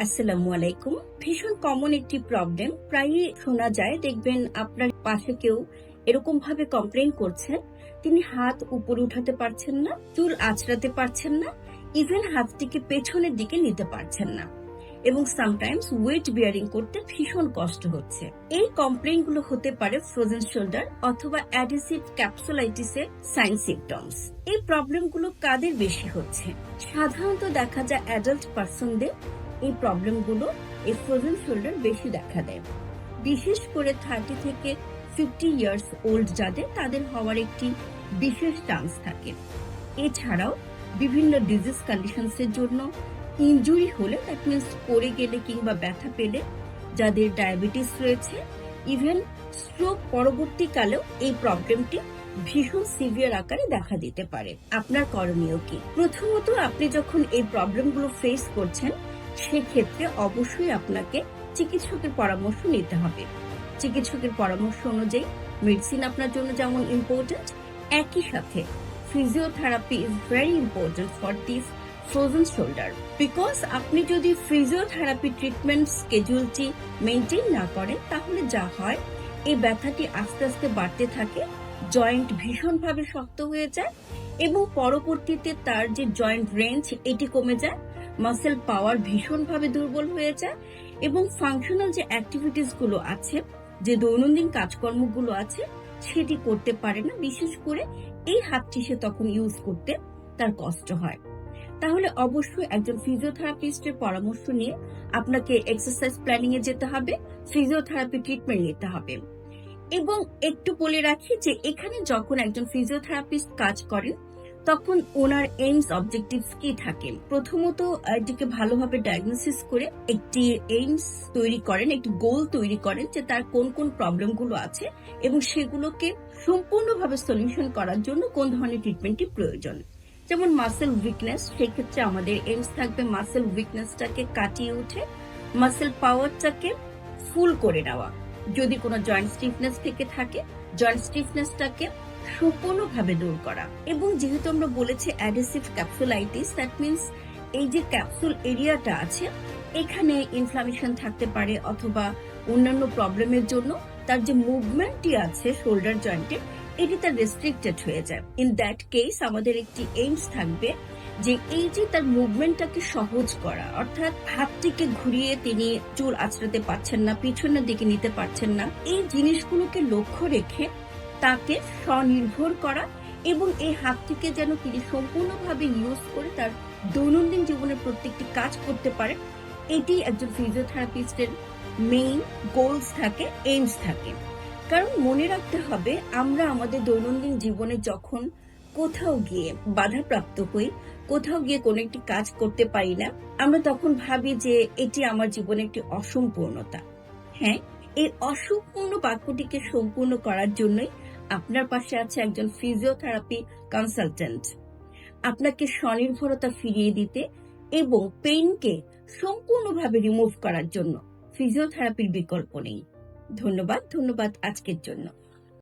আসসালামু আলাইকুম। ভীষণ কমন একটি প্রবলেম, প্রায়ই শোনা যায়। দেখবেন আপনার পাশে কেউ এরকম ভাবে কমপ্লেইন করছেন, তিনি হাত উপরে উঠাতে পারছেন না, চুল আঁচড়াতে পারছেন না, ইভেন হাতটিকে পেছনের দিকে নিতে পারছেন না, এবং সামটাইমস ওয়েট বিয়ারিং করতে ভীষণ কষ্ট হচ্ছে। এই কমপ্লেইন গুলো হতে পারে ফ্রোজেন শোল্ডার অথবা অ্যাডিসিভ ক্যাপসুলাইটিসের সাইন সিম্পটমস। এই প্রবলেমগুলো কাদের বেশি হচ্ছে? সাধারণত দেখা যায় অ্যাডাল্ট পার্সনদের এই প্রবলেমগুলো, এই ফ্রোজেন শোল্ডার বেশি দেখা দেয়। বিশেষ করে 30 থেকে 50 ইয়ার্স ওল্ড যাদের, তাদের হওয়ার একটি বিশেষ চান্স থাকে। এছাড়াও বিভিন্ন ডিজিজ কন্ডিশনস এর জন্য, ইনজুরি হলে, দ্যাট মিনস পড়ে গেলে কিংবা ব্যথা পেলে, যাদের ডায়াবেটিস রয়েছে, ইভেন স্ট্রোক পরবর্তীকালেও এই প্রবলেমটি ভীষণ সিভিয়ার আকারে দেখা দিতে পারে। আপনার করণীয় কি? প্রথমত, আপনি যখন এই প্রবলেমগুলো ফেস করছেন, সেক্ষেত্রে অবশ্যই আপনাকে চিকিৎসকের পরামর্শ নিতে হবে। চিকিৎসকের পরামর্শ অনুযায়ী মেডিসিন আপনার জন্য যেমন ইম্পর্টেন্ট, একই সাথে physiotherapy is very important for this frozen shoulder. Because আপনি যদি ফিজিওথেরাপি ট্রিটমেন্ট স্কেডিউলটি মেনটেন না করেন, তাহলে যা হয়, এই ব্যথাটি আস্তে আস্তে বাড়তে থাকে, জয়েন্ট ভীষণভাবে শক্ত হয়ে যায় এবং পরবর্তীতে তার যে জয়েন্ট রেঞ্জ এটি কমে যায়, মাসেল পাওয়ার ভীষণভাবে দুর্বল হয়ে যায় এবং ফাংশনাল যে অ্যাক্টিভিটিস গুলো আছে, যে দৈনন্দিন কাজকর্মগুলো আছে, সেটি করতে পারে না। বিশেষ করে এই হাতটি সে তখন ইউজ করতে তার কষ্ট হয়। তাহলে অবশ্যই একজন ফিজিওথেরাপিস্টের পরামর্শ নিয়ে আপনাকে এক্সারসাইজ প্ল্যানিং এ যেতে হবে, ফিজিওথেরাপি ট্রিটমেন্ট নিতে হবে। এবং একটু বলে রাখি যে এখানে যখন একজন ফিজিওথেরাপিস্ট কাজ করেন, তখন ওনার এইমস অবজেক্টিভস কি থাকে? প্রথমত, এটিকে ভালোভাবে ডায়াগনোসিস করে একটি এইমস তৈরি করেন, একটি গোল তৈরি করেন যে তার কোন কোন প্রবলেমগুলো আছে এবং সেগুলোকে সম্পূর্ণভাবে সলিউশন করার জন্য কোন ধরনের ট্রিটমেন্টটি প্রয়োজন। যেমন মাসেল উইকনেস, সেক্ষেত্রে আমাদের এইমস থাকবে মাসেল উইকনেসটাকে কাটিয়ে উঠে মাসেল পাওয়ারটাকে ফুল করে নেওয়া। যদি কোনো জয়েন্ট স্টিফনেস থেকে থাকে, জয়েন্ট স্টিফনেসটাকে সম্পূর্ণভাবে দূর করা। এবং যেহেতু আমরা বলেছি অ্যাডহেসিভ ক্যাপসুলাইটিস, দ্যাট মিনস এই যে ক্যাপসুল এরিয়াটা আছে, এখানে ইনফ্লামেশন থাকতে পারে অথবা অন্যান্য প্রবলেমের জন্য তার যে মুভমেন্টটি আছে শোল্ডার জয়েন্টে, এটি তার রেস্ট্রিক্টেড হয়ে যায়। ইন দ্যাট কেস আমাদের একটি এইমস থাকবে যে এই যে তার মুভমেন্টটাকে সহজ করা, অর্থাৎ হাতটিকে ঘুরিয়ে তিনি চুল আঁচড়াতে পারছেন না, পিছনের দিকে নিতে পারছেন না, এই জিনিসগুলোকে লক্ষ্য রেখে তাকে স্বনির্ভর করা এবং এই হাতটিকে যেন তিনি সম্পূর্ণভাবে ইউজ করে তার দৈনন্দিন জীবনের প্রত্যেকটি কাজ করতে পারে, এটি একজন ফিজিওথেরাপিস্টের মেইন গোলস থাকে, এইমস থাকে। কারণ মনে রাখতে হবে, আমরা আমাদের দৈনন্দিন জীবনে যখন কোথাও গিয়ে বাধাপ্রাপ্ত হই, কোথাও গিয়ে কোনো একটি কাজ করতে পারি না, আমরা তখন ভাবি যে এটি আমার জীবনে একটি অসম্পূর্ণতা। হ্যাঁ, এই অসম্পূর্ণ বাক্যটিকে সম্পূর্ণ করার জন্যই আপনার পাশে আছে একজন ফিজিওথেরাপি কনসালটেন্ট, আপনাকে স্বনির্ভরতা ফিরিয়ে দিতে এবং পেইনকে সম্পূর্ণভাবে রিমুভ করার জন্য। ফিজিওথেরাপির বিকল্প নেই। ধন্যবাদ আজকের জন্য।